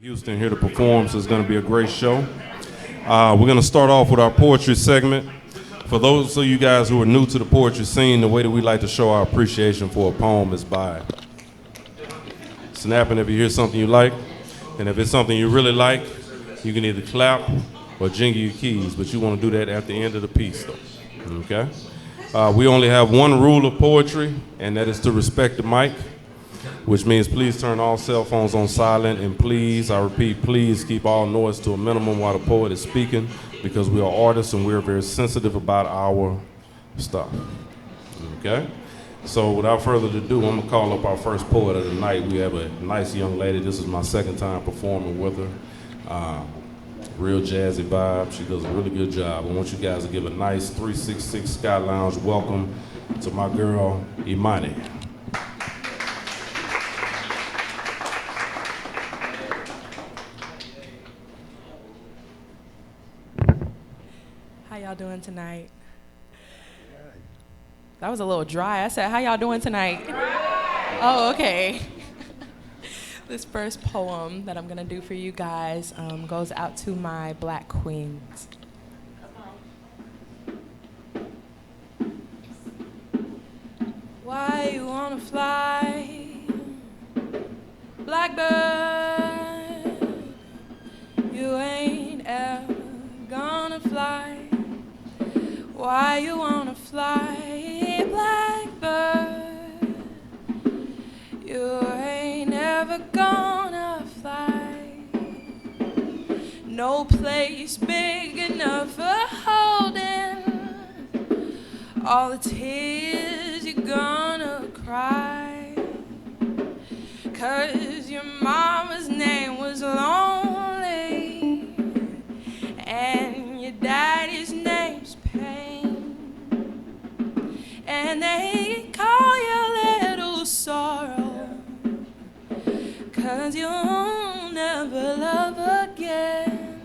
Houston here to perform, so it's going to be a great show. We're going to start off with our poetry segment. For those of you guys who are new to the poetry scene, the way that we like to show our appreciation for a poem is by snapping if you hear something you like, and if it's something you really like, you can either clap or jingle your keys, but you want to do that at the end of the piece, though. Okay? We only have one rule of poetry, and that is to respect the mic, which means please turn all cell phones on silent, and please, I repeat, please keep all noise to a minimum while the poet is speaking, because we are artists and we're very sensitive about our stuff. Okay? So without further ado, I'm gonna call up our first poet of the night. We have a nice young lady. This is my second time performing with her. Real jazzy vibe. She does a really good job. I want you guys to give a nice 366 Sky Lounge welcome to my girl, Imani. How y'all doing tonight? That was a little dry. I said, how y'all doing tonight? Oh, okay. This first poem that I'm gonna do for you guys goes out to my black queens. Why you wanna fly, blackbird? You ain't ever gonna fly. Why you wanna fly, blackbird? You ain't ever gonna fly. No place big enough for holding all the tears you're gonna cry. 'Cause your mama's name was lonely and your daddy's name's pain, and they call you little sorrow, 'cause you'll never love again.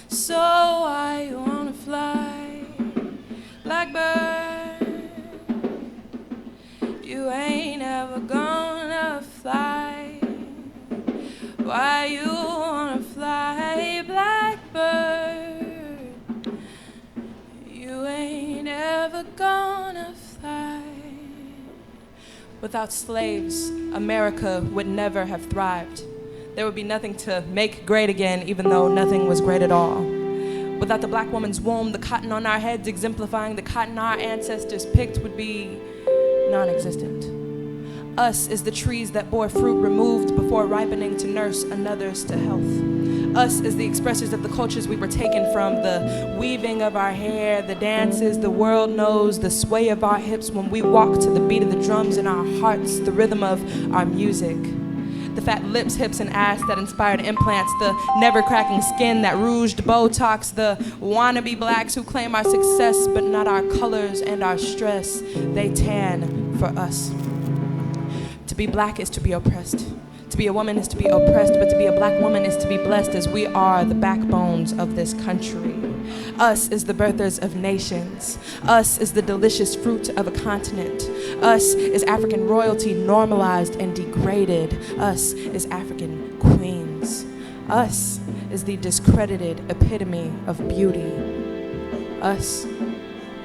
So why you wanna fly, blackbird? You ain't ever gonna fly. Why you wanna fly, blackbird? You ain't ever gonna fly. Without slaves, America would never have thrived. There would be nothing to make great again, even though nothing was great at all. Without the black woman's womb, the cotton on our heads exemplifying the cotton our ancestors picked would be non-existent. Us is the trees that bore fruit removed before ripening to nurse another's to health. Us is the expressors of the cultures we were taken from, the weaving of our hair, the dances the world knows, the sway of our hips when we walk to the beat of the drums in our hearts, the rhythm of our music. The fat lips, hips, and ass that inspired implants, the never-cracking skin that rouged Botox, the wannabe blacks who claim our success but not our colors and our stress. They tan for us. To be black is to be oppressed. To be a woman is to be oppressed, but to be a black woman is to be blessed, as we are the backbones of this country. Us is the birthers of nations. Us is the delicious fruit of a continent. Us is African royalty normalized and degraded. Us is African queens. Us is the discredited epitome of beauty. Us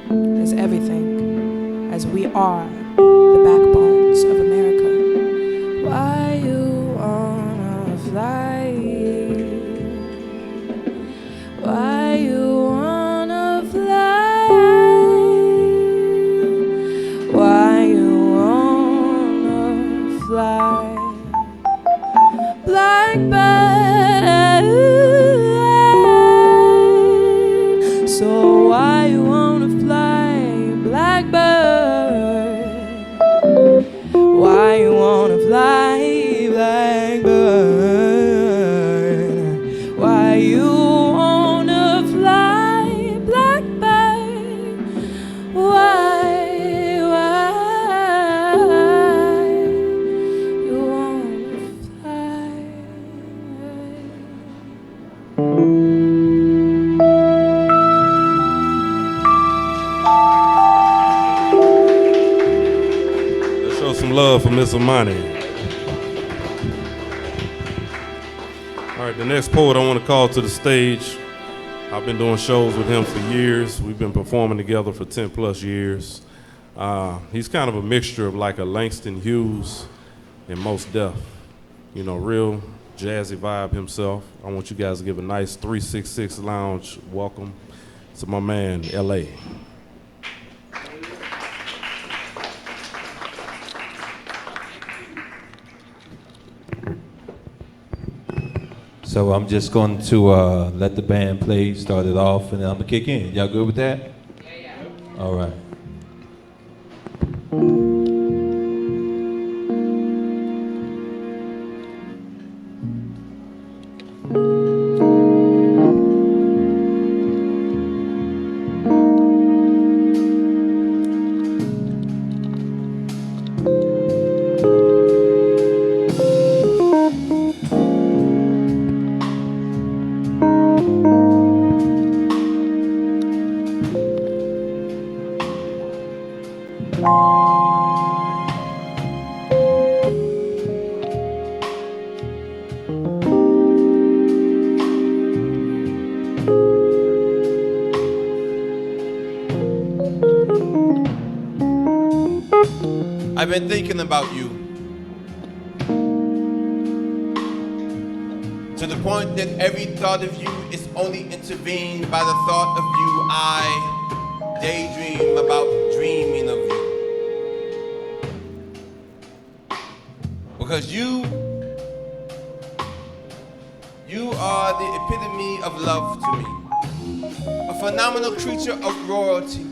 is everything, as we are the backbones of America. Why you wanna fly? Why you wanna fly? Why you wanna fly? Blackbird. So why you wanna fly, blackbird? Why you wanna fly, blackbird? Why you wanna fly, blackbird? Why you wanna fly? Let's show some love for Miss Imani. All right, the next poet I want to call to the stage. I've been doing shows with him for years. We've been performing together for 10 plus years. He's kind of a mixture of like a Langston Hughes and Mos Def. You know, real jazzy vibe himself. I want you guys to give a nice 366 Lounge welcome to my man, L.A. So I'm just going to let the band play, start it off, and then I'm gonna kick in. Y'all good with that? Yeah. All right. I've been thinking about you to the point that every thought of you is only intervened by the thought of you. I daydream about dreaming of you because you are the epitome of love to me, a phenomenal creature of royalty,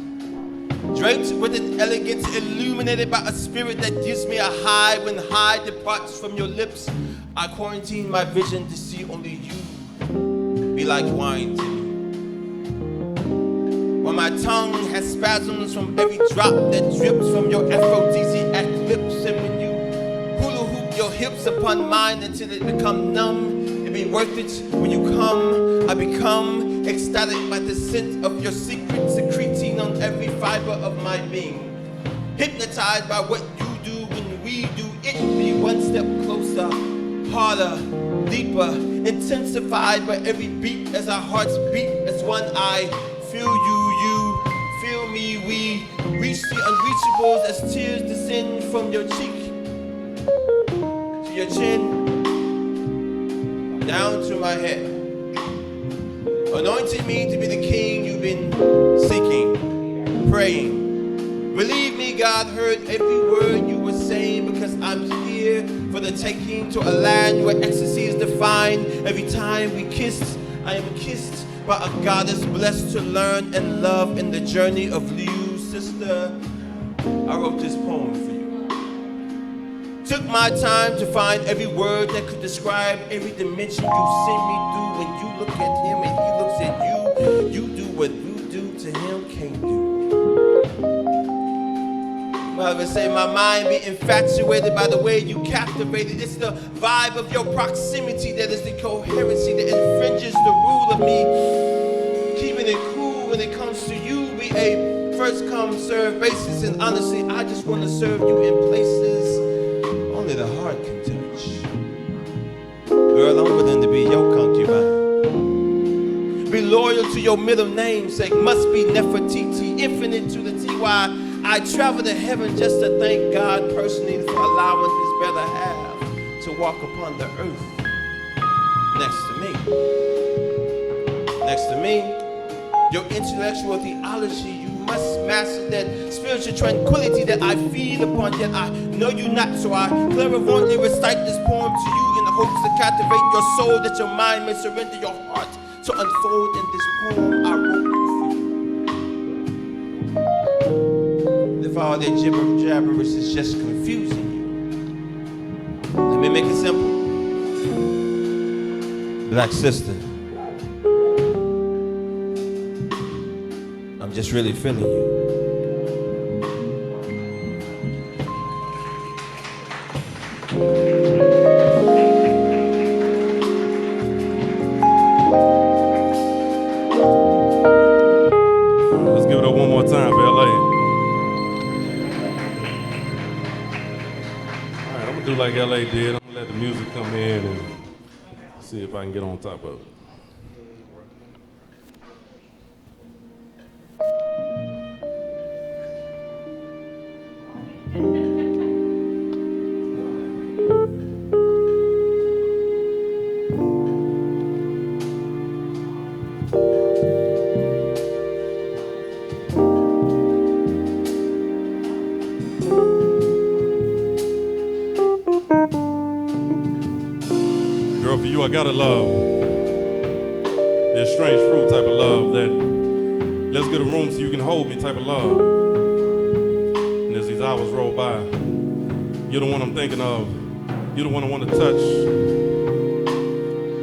draped with an elegance illuminated by a spirit that gives me a high when high departs from your lips. I quarantine my vision to see only you be like wine to me. When my tongue has spasms from every drop that drips from your aphrodisiac lips, and when you hula hoop your hips upon mine until it become numb, it be worth it. When you come, I become ecstatic by the scent of your secret secreting on every fiber of my being. Hypnotized by what you do when we do it, be one step closer, harder, deeper, intensified by every beat as our hearts beat as one. I feel you feel me, we reach the unreachables as tears descend from your cheek to your chin, down to my head, anointing me to be the king you've been seeking, praying. Believe me, God heard every word you were saying, because I'm here for the taking to a land where ecstasy is defined. Every time we kissed, I am kissed by a goddess blessed to learn and love in the journey of you. Sister, I wrote this poem for you. Took my time to find every word that could describe every dimension you send me through. When you look at him and he looks at you, you do what you do to him can't do. I would say my mind be infatuated by the way you captivated. It's the vibe of your proximity that is the coherency that infringes the rule of me. Keeping it cool when it comes to you, be a first come serve basis. And honestly, I just want to serve you in places only the heart can touch. Girl, I'm willing to be your concubine. Be loyal to your middle namesake. Must be Nefertiti, infinite to the T.Y. I travel to heaven just to thank God personally for allowing his better half to walk upon the earth next to me. Next to me, your intellectual theology, you must master that spiritual tranquility that I feed upon, yet I know you not, so I clairvoyantly recite this poem to you in the hopes to captivate your soul, that your mind may surrender your heart to unfold in this poem I wrote for you. If all that jabberish is just confusing you, let me make it simple. Black sister, I'm just really feeling you. Let's give it up one more time for LA. Do like LA did. I'm gonna let the music come in and see if I can get on top of it. Girl, for you I gotta love. That strange fruit type of love, that let's get a room so you can hold me type of love. And as these hours roll by, you're the one I'm thinking of. You're the one I want to touch.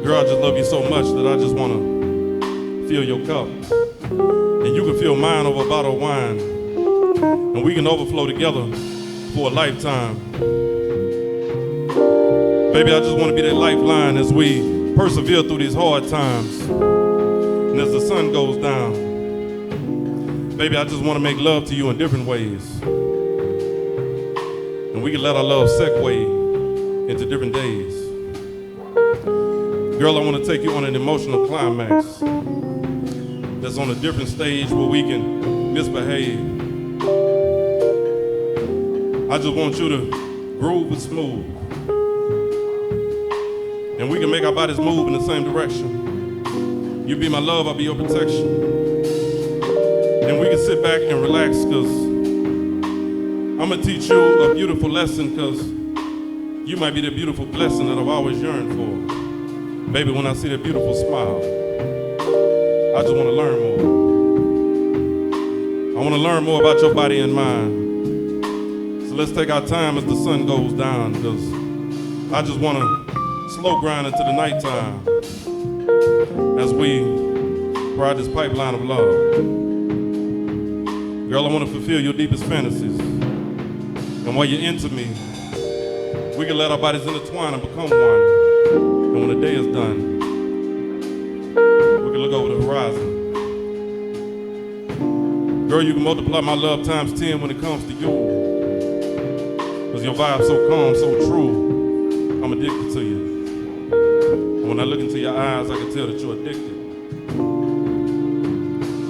Girl, I just love you so much that I just want to fill your cup. And you can fill mine over a bottle of wine. And we can overflow together for a lifetime. Baby, I just want to be that lifeline as we persevere through these hard times. And as the sun goes down, baby, I just want to make love to you in different ways. And we can let our love segue into different days. Girl, I want to take you on an emotional climax that's on a different stage where we can misbehave. I just want you to groove and smooth. And we can make our bodies move in the same direction. You be my love, I'll be your protection. And we can sit back and relax, cause I'm gonna teach you a beautiful lesson, cause you might be the beautiful blessing that I've always yearned for. Baby, when I see that beautiful smile, I just wanna learn more. I wanna learn more about your body and mind. So let's take our time as the sun goes down, cause I just wanna slow grind into the nighttime as we ride this pipeline of love. Girl, I want to fulfill your deepest fantasies. And while you're into me, we can let our bodies intertwine and become one. And when the day is done, we can look over the horizon. Girl, you can multiply my love times 10 when it comes to you. Cause your vibe's so calm, so true, I'm addicted to you. When I look into your eyes, I can tell that you're addicted.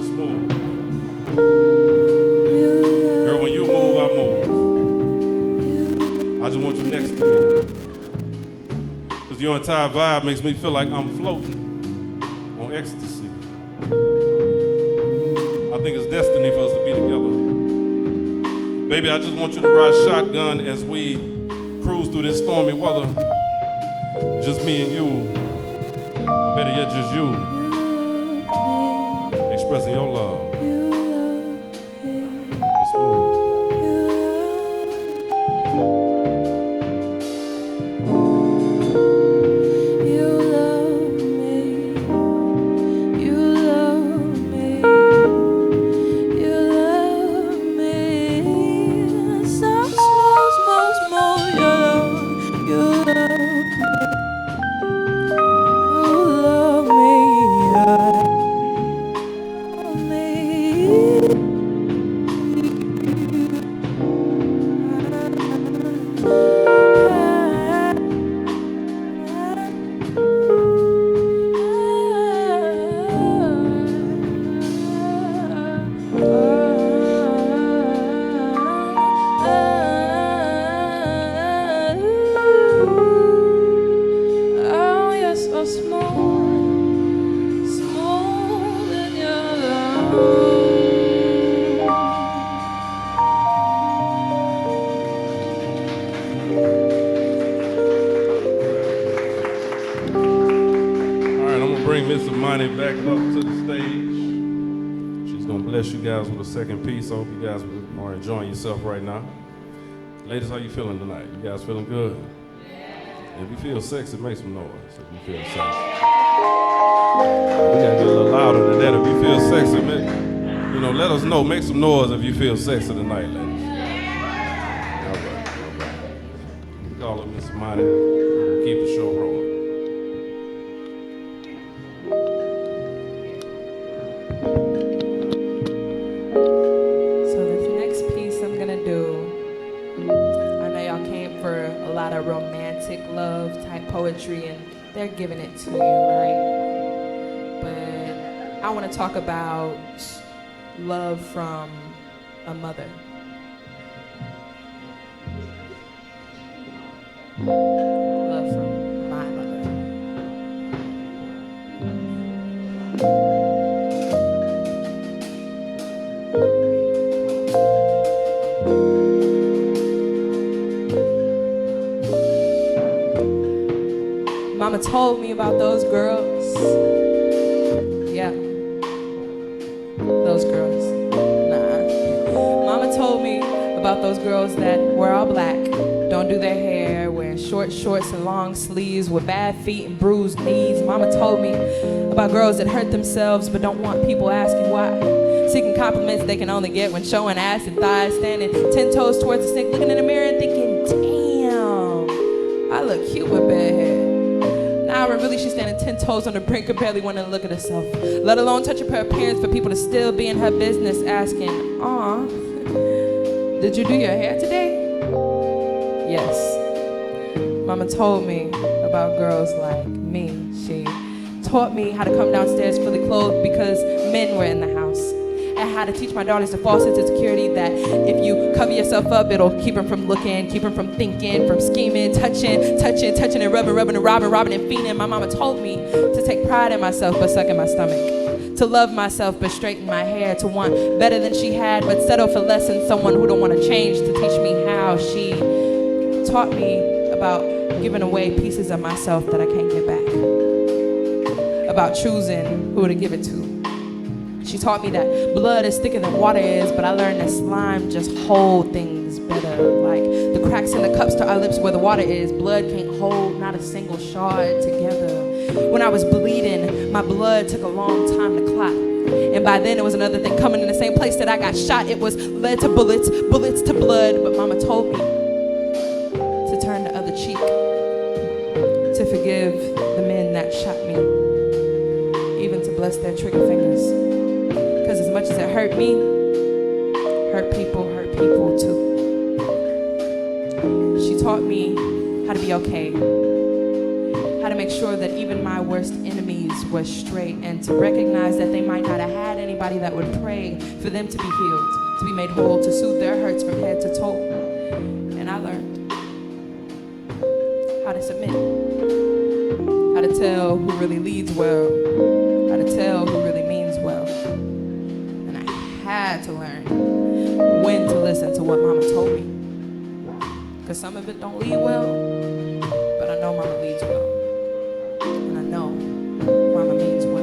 Smooth. Girl, when you move, I move. I just want you next to me. Because your entire vibe makes me feel like I'm floating on ecstasy. I think it's destiny for us to be together. Baby, I just want you to ride shotgun as we cruise through this stormy weather. Just me and you. Better yet, just you expressing your love. It's smooth. You love me. You love me. You love me. So small, small, small. You love me. Bring Miss Imani back up to the stage. She's gonna bless you guys with a second piece. I hope you guys are enjoying yourself right now. Ladies, how you feeling tonight? You guys feeling good? Yeah. If you feel sexy, make some noise. If you feel sexy, we gotta get a little louder than that. If you feel sexy, let us know. Make some noise if you feel sexy tonight, ladies. All right. We call it Miss Imani. Keep the show rolling. Romantic love type poetry, and they're giving it to you, right? But I want to talk about love from a mother. Love from my mother. Mama told me about those girls. Yeah. Those girls. Nah. Mama told me about those girls that wear all black, don't do their hair, wearing short shorts and long sleeves with bad feet and bruised knees. Mama told me about girls that hurt themselves but don't want people asking why. Seeking compliments they can only get when showing ass and thighs, standing 10 toes towards the sink, looking in the mirror and thinking, damn, I look cute with bad hair. Now really she's standing 10 toes on the brink and barely wanting to look at herself, let alone touch up her appearance for people to still be in her business asking, aw, did you do your hair today? Yes. Mama told me about girls like me. She taught me how to come downstairs fully clothed because men were in the house. And how to teach my daughters the false sense of security that if you cover yourself up, it'll keep them from looking, keep them from thinking, from scheming, touching and rubbing and robbing and fiending. My mama told me to take pride in myself but suck in my stomach, to love myself but straighten my hair, to want better than she had but settle for less than someone who don't want to change, to teach me how. She taught me about giving away pieces of myself that I can't get back, about choosing who to give it to. She taught me that blood is thicker than water is, but I learned that slime just hold things better. Like the cracks in the cups to our lips where the water is, blood can't hold not a single shard together. When I was bleeding, my blood took a long time to clot. And by then it was another thing coming in the same place that I got shot. It was lead to bullets, bullets to blood. But mama told me to turn the other cheek, to forgive the men that shot me, even to bless their trigger fingers. Because as much as it hurt me, hurt people too. She taught me how to be okay, how to make sure that even my worst enemies were straight, and to recognize that they might not have had anybody that would pray for them to be healed, to be made whole, to soothe their hurts from head to toe. And I learned how to submit, how to tell who really leads well, how to tell who really means well. Had to learn when to listen to what mama told me, because some of it don't lead well, but I know mama leads well, and I know mama means well.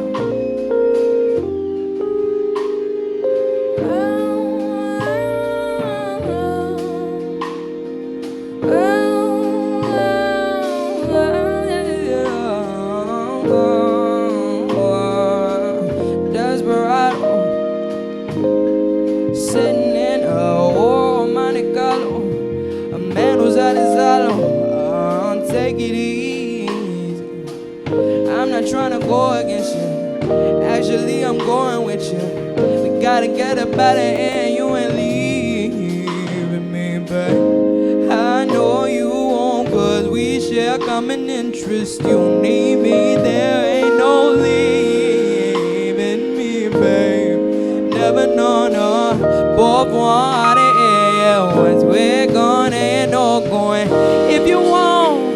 Sitting in a war of Monte Carlo, a man who's at his hollow. Take it easy. I'm not trying to go against you. Actually, I'm going with you. We gotta get up out of here, and you ain't leaving me, babe. I know you won't, cause we share common interests. You need me, there ain't no leaving me, babe. Never know, no. Both want it, yeah. Once we're gone, ain't no going. If you want,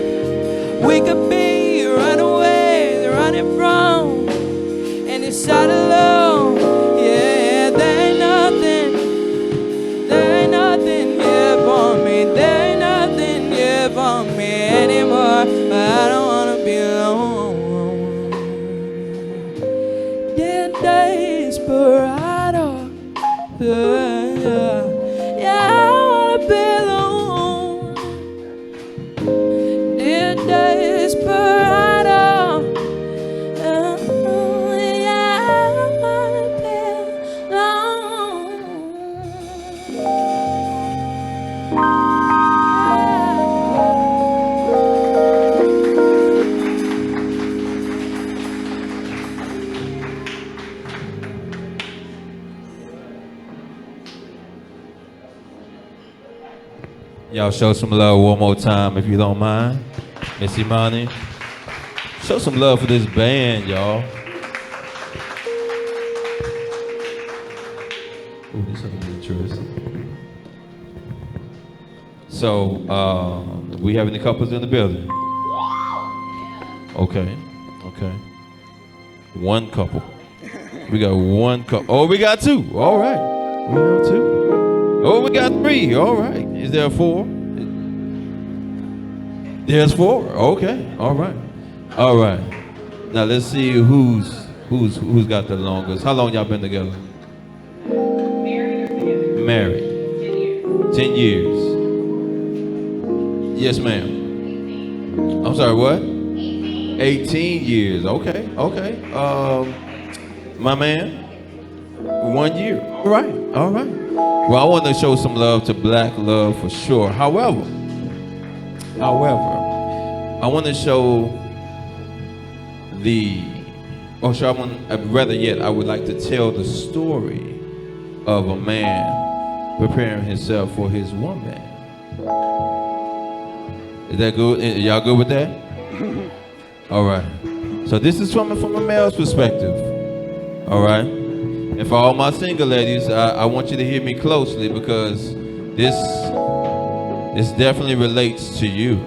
we could be runaways, running from any side of love. Yeah, there ain't nothing here for me. There ain't nothing here for me anymore. But I don't wanna be alone. Dear desperado. Yeah, I wanna be alone. Dear desperado. Yeah, I wanna be Y'all show some love one more time if you don't mind. Miss Imani. Show some love for this band, y'all. Ooh, this is interesting. So, we have any couples in the building? Okay, okay. One couple. We got one couple. Oh, we got two. All right. We have two. Oh, we got three. All right. Is there four? There's four. Okay. All right. All right. Now let's see who's got the longest. How long y'all been together? Married. 10 years. Yes, ma'am. I'm sorry, what? 18 years. Okay, okay. My man, 1 year. All right, all right. Well, I want to show some love to Black Love for sure. However, I want to show rather yet, I would like to tell the story of a man preparing himself for his woman. Is that good? Y'all good with that? All right. So this is from a male's perspective. All right. And for all my single ladies, I want you to hear me closely because this definitely relates to you.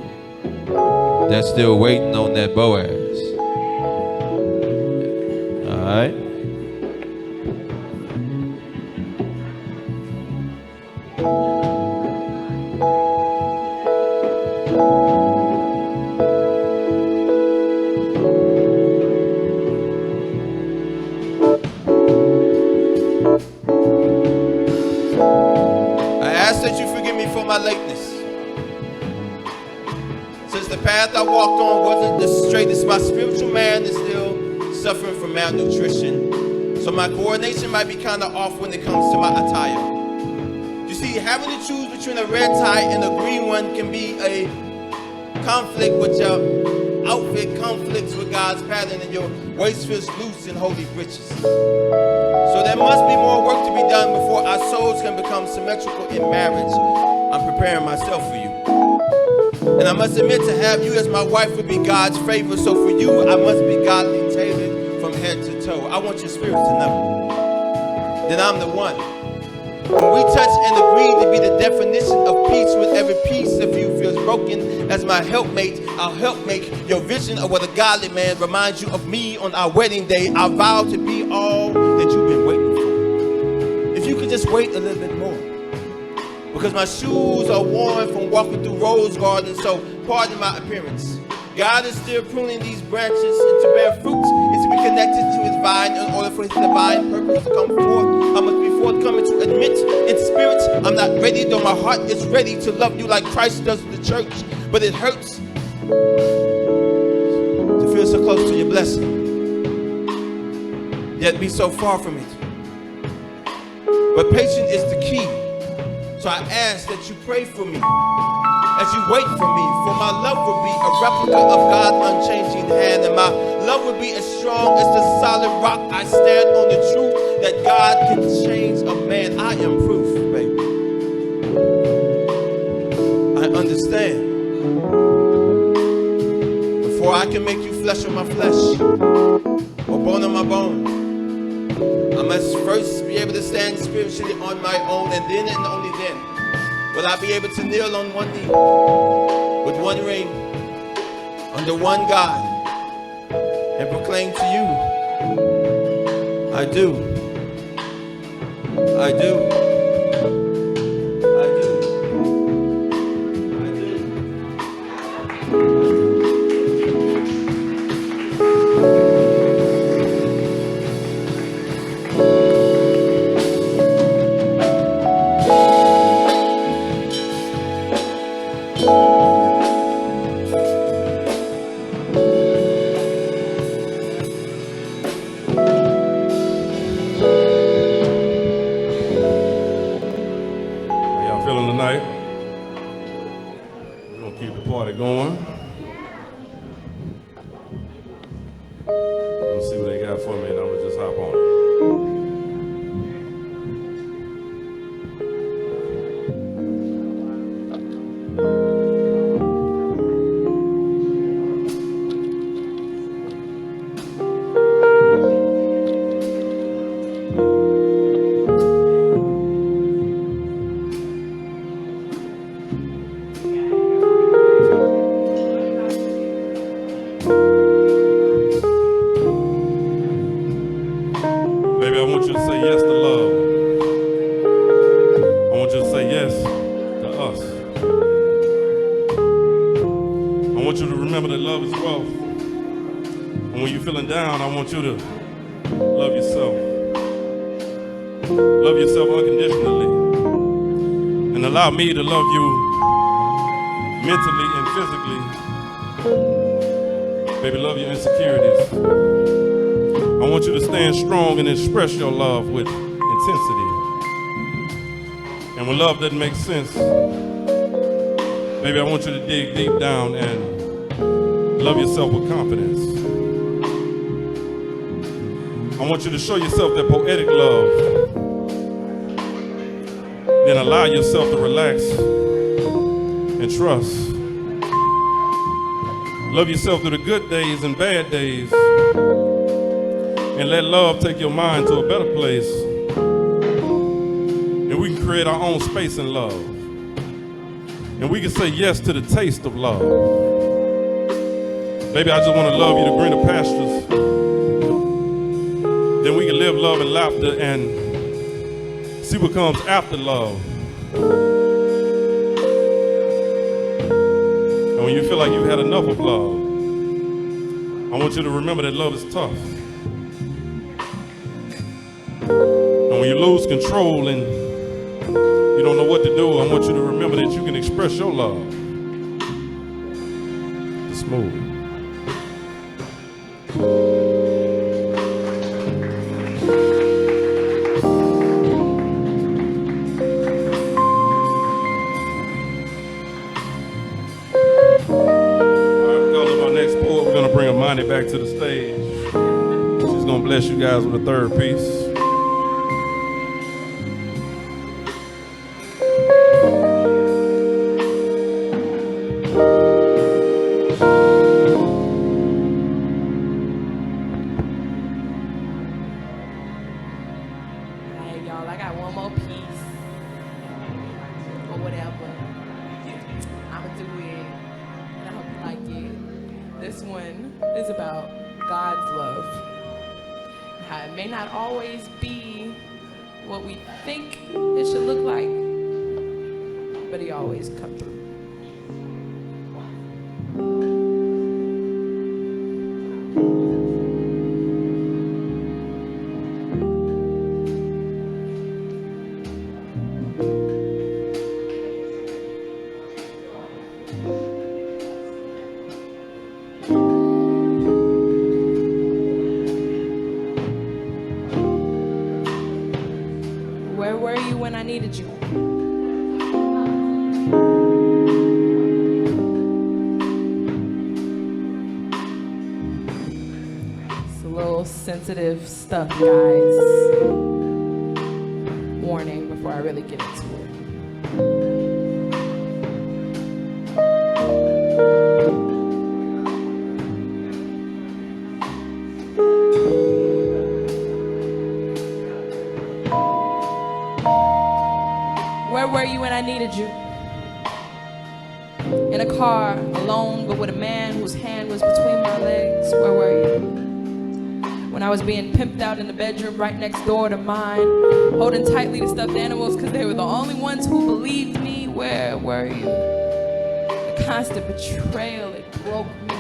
That's still waiting on that Boaz. All right. My lateness. Since the path I walked on wasn't the straightest, my spiritual man is still suffering from malnutrition. So my coordination might be kind of off when it comes to my attire. You see, having to choose between a red tie and a green one can be a conflict with your outfit conflicts with God's pattern and your waist feels loose in holy breeches. So there must be more work to be done before our souls can become symmetrical in marriage. I'm preparing myself for you. And I must admit to have you as my wife would be God's favor. So for you, I must be godly tailored from head to toe. I want your spirit to know that I'm the one. When we touch and agree to be the definition of peace with every piece of you feels broken as my helpmate, I'll help make your vision of what a godly man reminds you of me on our wedding day. I vow to be all that you've been waiting for. If you could just wait a little bit more. Because my shoes are worn from walking through rose gardens, so pardon my appearance. God is still pruning these branches, and to bear fruit is to be connected to his vine in order for his divine purpose to come forth. I must be forthcoming to admit in spirit I'm not ready, though my heart is ready to love you like Christ does the church. But it hurts to feel so close to your blessing, yet be so far from it. But patience is the key. So I ask that you pray for me as you wait for me, for my love will be a replica of God's unchanging hand, and my love will be as strong as the solid rock. I stand on the truth that God can change a man. I am proof, baby. I understand. Before I can make you flesh of my flesh or bone of my bone, I must first be able to stand spiritually on my own, and then and only then will I be able to kneel on one knee with one ring under one God and proclaim to you, I do, I do, I do, I do. Going. Let's see what they got for me, and I'm gonna just hop on it. feeling down, I want you to love yourself. Love yourself unconditionally. And allow me to love you mentally and physically. Baby, love your insecurities. I want you to stand strong and express your love with intensity. And when love doesn't make sense, baby, I want you to dig deep down and love yourself with confidence. I want you to show yourself that poetic love. Then allow yourself to relax and trust. Love yourself through the good days and bad days. And let love take your mind to a better place. And we can create our own space in love. And we can say yes to the taste of love. Baby, I just want to love you to greener pastures. Then we can live love and laughter and see what comes after love. And when you feel like you've had enough of love, I want you to remember that love is tough. And when you lose control and you don't know what to do, I want you to remember that you can express your love. Smooth. Imani back to the stage. She's gonna bless you guys with a third piece. Alright, y'all, I got one more piece. Or whatever. I'ma do it. And I hope you like it. This one is about God's love. How it may not always be what we think it should look like, but He always comes through. Where were you when I needed you? It's a little sensitive stuff, guys. Warning before I really get into it. Where were you when I needed you? In a car, alone, but with a man whose hand was between my legs. Where were you? When I was being pimped out in the bedroom right next door to mine, holding tightly to stuffed animals because they were the only ones who believed me. Where were you? The constant betrayal, it broke me.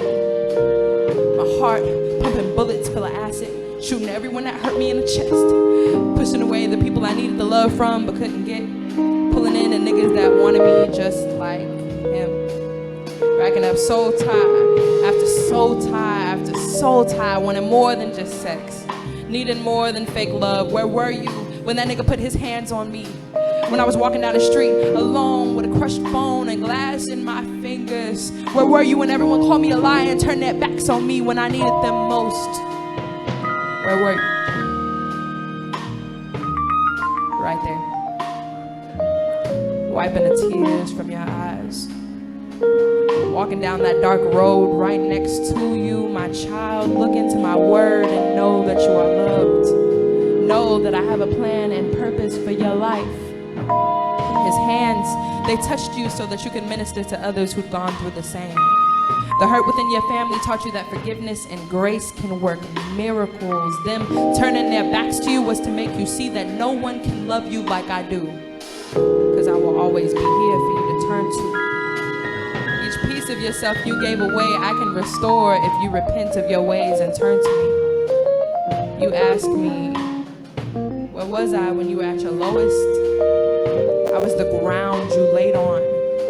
My heart pumping bullets full of acid, shooting everyone that hurt me in the chest, pushing away the people I needed the love from but couldn't get, pulling in the niggas that wanted me just like him, racking up soul tie after soul tie after soul tie, wanting more than just sex, needing more than fake love. Where were you when that nigga put his hands on me? When I was walking down the street alone with a crushed phone and glass in my fingers. Where were you when everyone called me a liar and turned their backs on me when I needed them most? Where were you? Right there. Wiping the tears from your eyes. Walking down that dark road right next to you, my child. Look into my word and know that you are loved. Know that I have a plan and purpose for your life. His hands, they touched you so that you could minister to others who'd gone through the same. The hurt within your family taught you that forgiveness and grace can work miracles. Them turning their backs to you was to make you see that no one can love you like I do. Because I will always be here for you to turn to. Each piece piece of yourself you gave away, I can restore if you repent of your ways and turn to me. You ask me, where was I when you were at your lowest? I was the ground you laid on,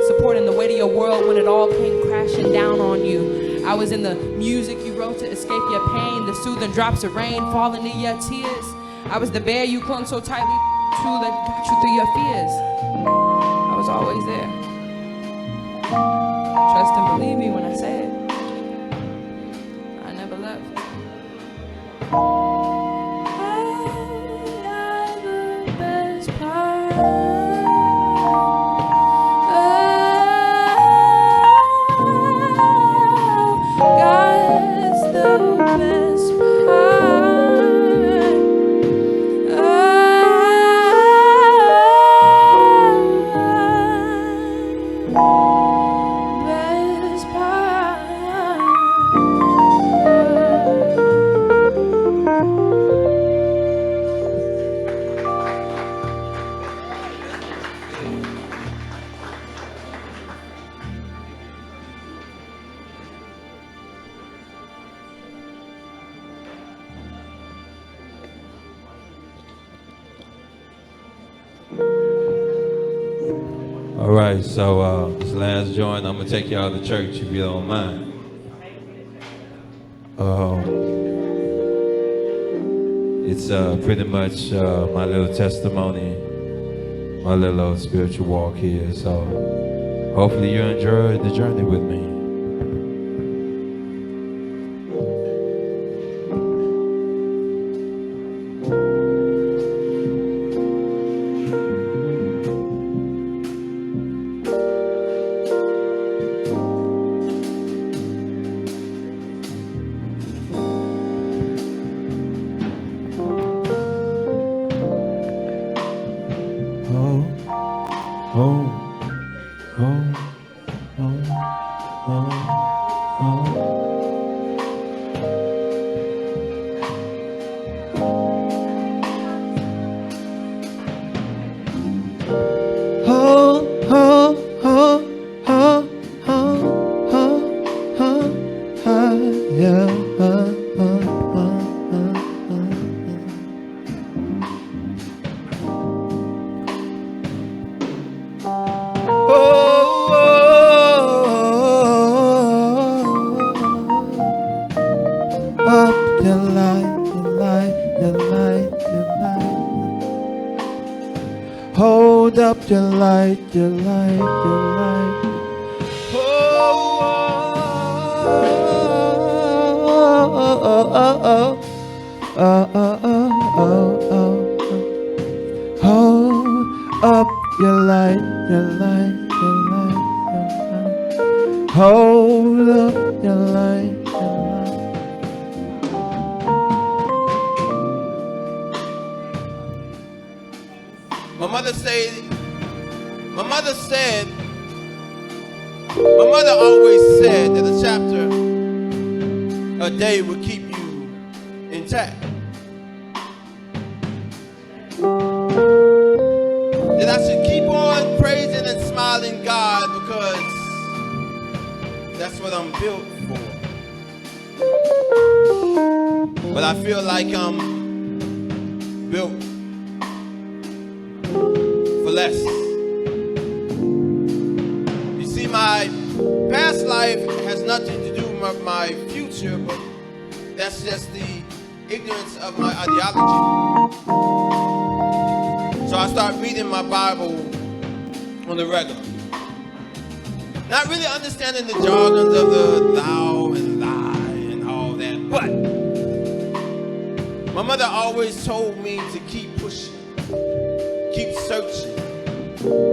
supporting the weight of your world when it all came crashing down on you. I was in the music you wrote to escape your pain, the soothing drops of rain falling in your tears. I was the bear you clung so tightly to that got you through your fears. I was always there. Trust and believe me when I say it. I never left. All right, so this last joint, I'm gonna take y'all to church if you don't mind. It's pretty much my little testimony, my little spiritual walk here. So hopefully you enjoy the journey with me. Hold up your light, your light, your light. Oh, oh, oh, oh, oh, oh, oh, oh, oh. Hold up your light, your light, your light, your light. Hold up your light, your light. My mother always said that a chapter a day would keep you intact. That I should keep on praising and smiling God because that's what I'm built for. But I feel like I'm built for less. You see, my past life has nothing to do with my future, but that's just the ignorance of my ideology. So I start reading my Bible on the regular. Not really understanding the jargons of the thou and thy and all that, but my mother always told me to keep pushing, keep searching,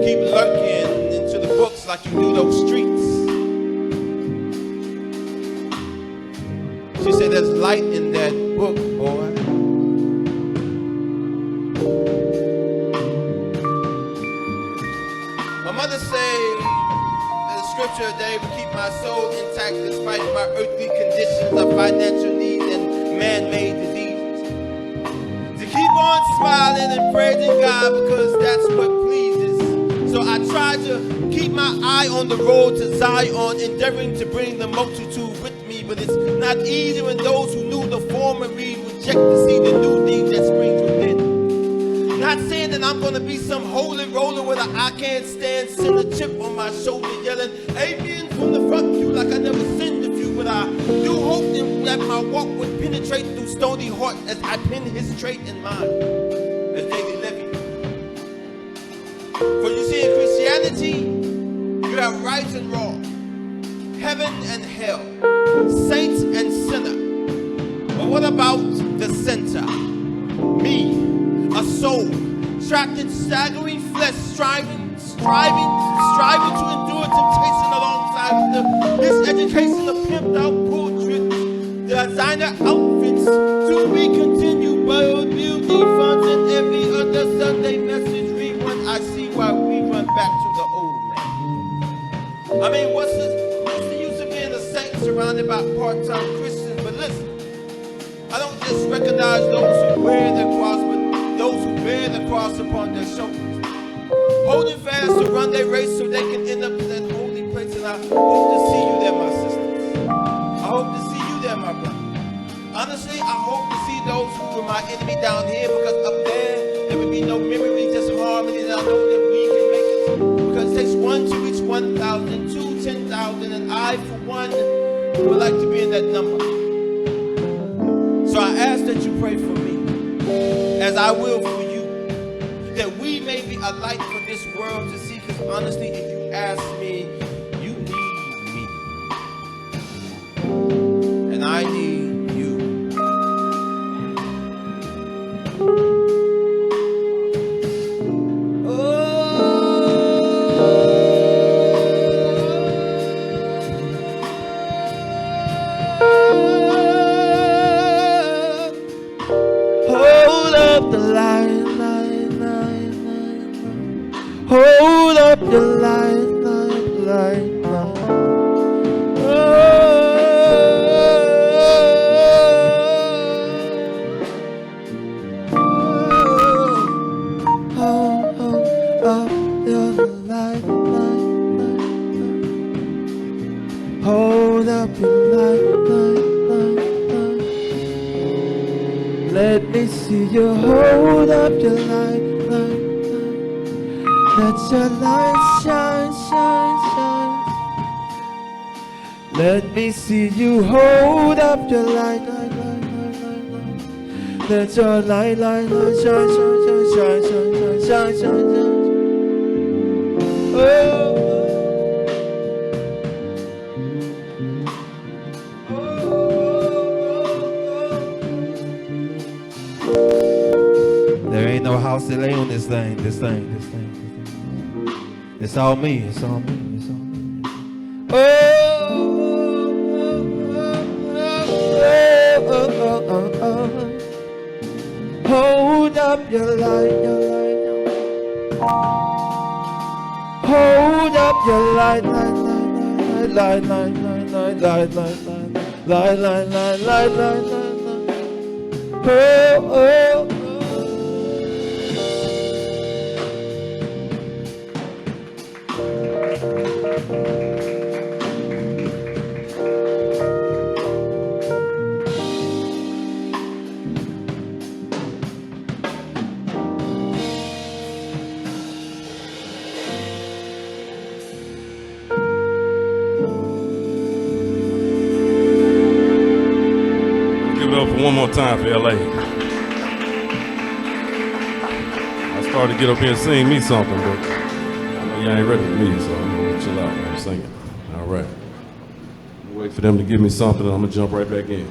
keep lurking into the books like you do those streets. She said there's light in that book, boy. My mother said that the scripture today will keep my soul intact despite my earthly conditions of financial needs and man-made diseases. To keep on smiling and praising God because that's what pleases So I try to keep my eye on the road to Zion, endeavoring to bring the multitude with me. But it's not easy when those who knew the former read reject to see the new thing that springs within. Not saying that I'm gonna be some holy roller with a I can't stand sinner chip on my shoulder yelling amen from the front pew like I never sinned a few. But I do hope that my walk would penetrate through stony heart as I pin his trait in mine as daily living. For you see, in Christianity, you have right and wrong, heaven and hell, saint and sinner. But what about the center? Me, a soul, trapped in staggering flesh, striving to endure temptation alongside the miseducation of pimped out portraits, designer outfits, to be continued by beauty funds and every other Sunday message rerun. I see why we run back to the old man. I mean, what's the use of being a saint surrounded by part-time Christians? But listen, I don't just recognize those who wear their cross, but those who bear the cross upon their shoulders, holding fast to run their race so they can end up in that holy place. And I hope to see you there, my sisters. I hope to see you there, my brother. Honestly, I hope to see those who were my enemy down here, because up there would be no memory, just harmony. And I know that we can make it, because it takes one to reach 1,000, 2, 10,000, and I, for one, would like to be in that number. So I ask that you pray for me, as I will for you, that we may be a light for this world to see. Because honestly, if you ask me, you need me, and I need you. Hold up the line. Hold up your line. Hold up your line. Hold up your line. Let me see you hold up your light. Let your light shine. Let me see you hold up your light. Let your light shine. Oh. There ain't no house that lay on this thing. It's all me. Hold up your light. Hold up your light. Oh. One more time for LA. I started to get up here and sing me something, but I know y'all ain't ready for me, so I'm gonna chill out when I'm singing. All right. I'm gonna wait for them to give me something, and I'm gonna jump right back in.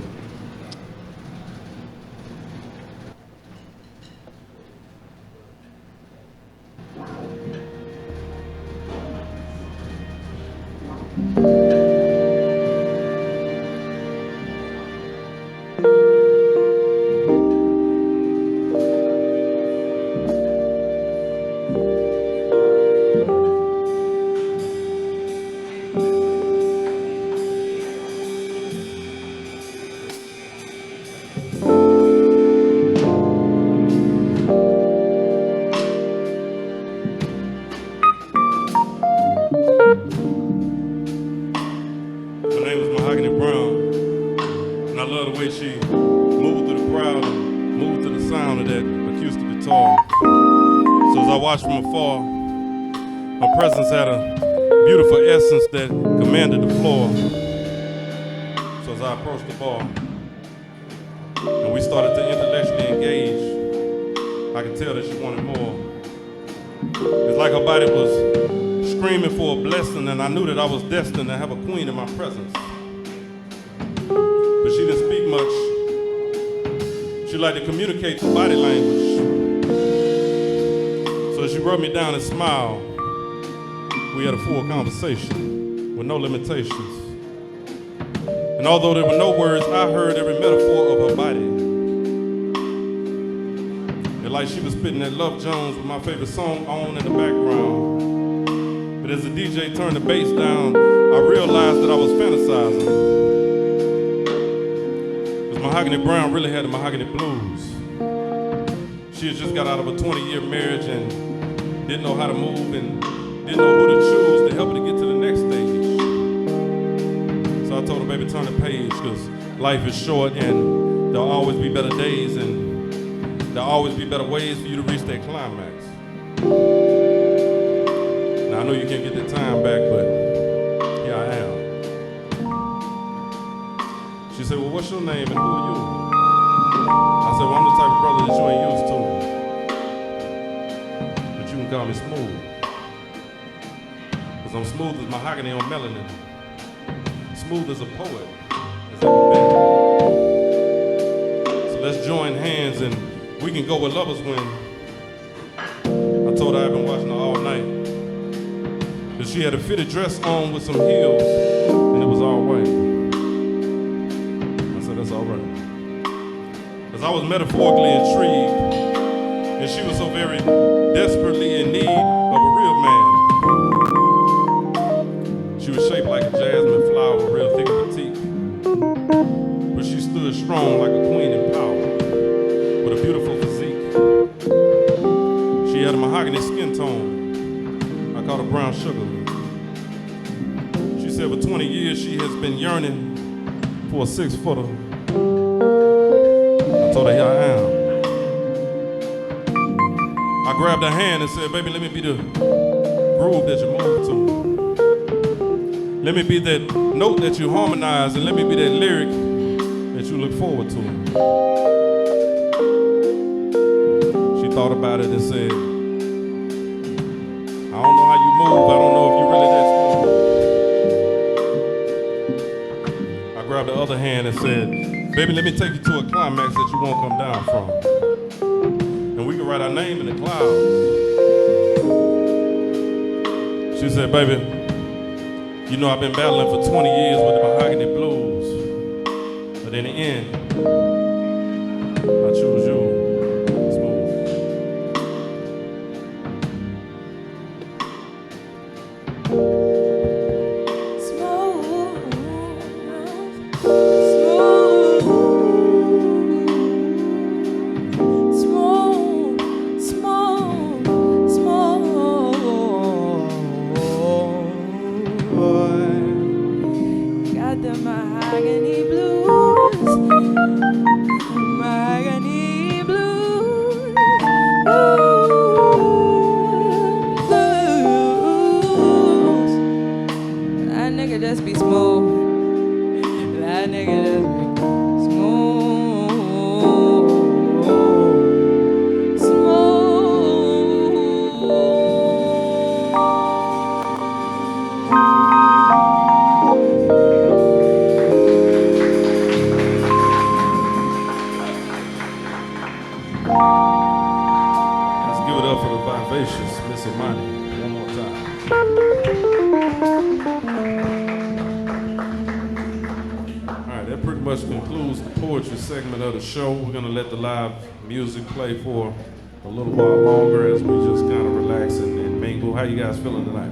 watched from afar. Her presence had a beautiful essence that commanded the floor. So as I approached the bar, and we started to intellectually engage, I could tell that she wanted more. It's like her body was screaming for a blessing, and I knew that I was destined to have a queen in my presence. But she didn't speak much. She liked to communicate through body language. So she rubbed me down and smiled. We had a full conversation with no limitations. And although there were no words, I heard every metaphor of her body. And like she was spitting that Love Jones with my favorite song on in the background. But as the DJ turned the bass down, I realized that I was fantasizing. Because Mahogany Brown really had the Mahogany Blues. She had just got out of a 20-year marriage and didn't know how to move and didn't know who to choose to help her to get to the next stage. So I told her, baby, turn the page, because life is short and there'll always be better days and there'll always be better ways for you to reach that climax. Now, I know you can't get that time back, but here I am. She said, well, what's your name and who are you? I said, well, I'm the type of brother that you ain't used to. But you can call me Smooth. Because I'm smooth as mahogany on melanin. Smooth as a poet has ever been. So let's join hands and we can go where lovers win. I told her I've been watching her all night. Because she had a fitted dress on with some heels and it was all white. I said, that's all right. Because I was metaphorically intrigued and she was so very desperately in need of a real man. She was shaped like a jasmine flower, real thick and petite. But she stood strong like a queen in power, with a beautiful physique. She had a mahogany skin tone. I called her brown sugar. She said for 20 years she has been yearning for a 6-footer. I told her, here I am. I grabbed her hand and said, baby, let me be the groove that you move to. Let me be that note that you harmonize, and let me be that lyric that you look forward to. She thought about it and said, I don't know how you move, I don't know if you're really that smooth. I grabbed the other hand and said, baby, let me take you to a climax that you won't come down from. And we can write our name in the clouds. She said, baby, you know I've been battling for 20 years with the Mahogany Blues, but in the end, I choose you, Smooth. The mahogany blues, mahogany blues, blues. That nigga just be smooth. That nigga just be smooth, smooth. Let's give it up for the vivacious Miss Imani one more time. All right, that pretty much concludes the poetry segment of the show. We're gonna let the live music play for a little while longer as we just kind of relax and mingle. How you guys feeling tonight?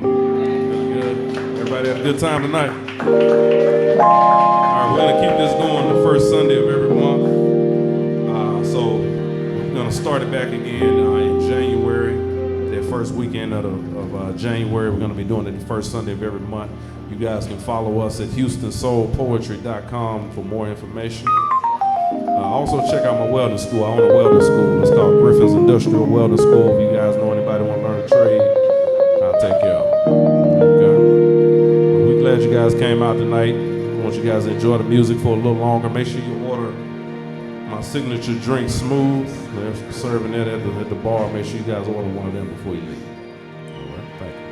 Feeling good? Everybody had a good time tonight? All right, we're gonna keep this going the first Sunday of every month. So we're gonna start it back again in January. That first weekend of January, we're gonna be doing it the first Sunday of every month. You guys can follow us at HoustonSoulPoetry.com for more information. Also check out my welding school. I own a welding school. It's called Griffin's Industrial Welding School. If you guys know anybody want to learn a trade, I'll take care of them. Okay. But we're glad you guys came out tonight. I want you guys to enjoy the music for a little longer. Make sure you order my signature drink, Smooth. They're serving that at the bar. Make sure you guys order one of them before you leave. All right, thank you.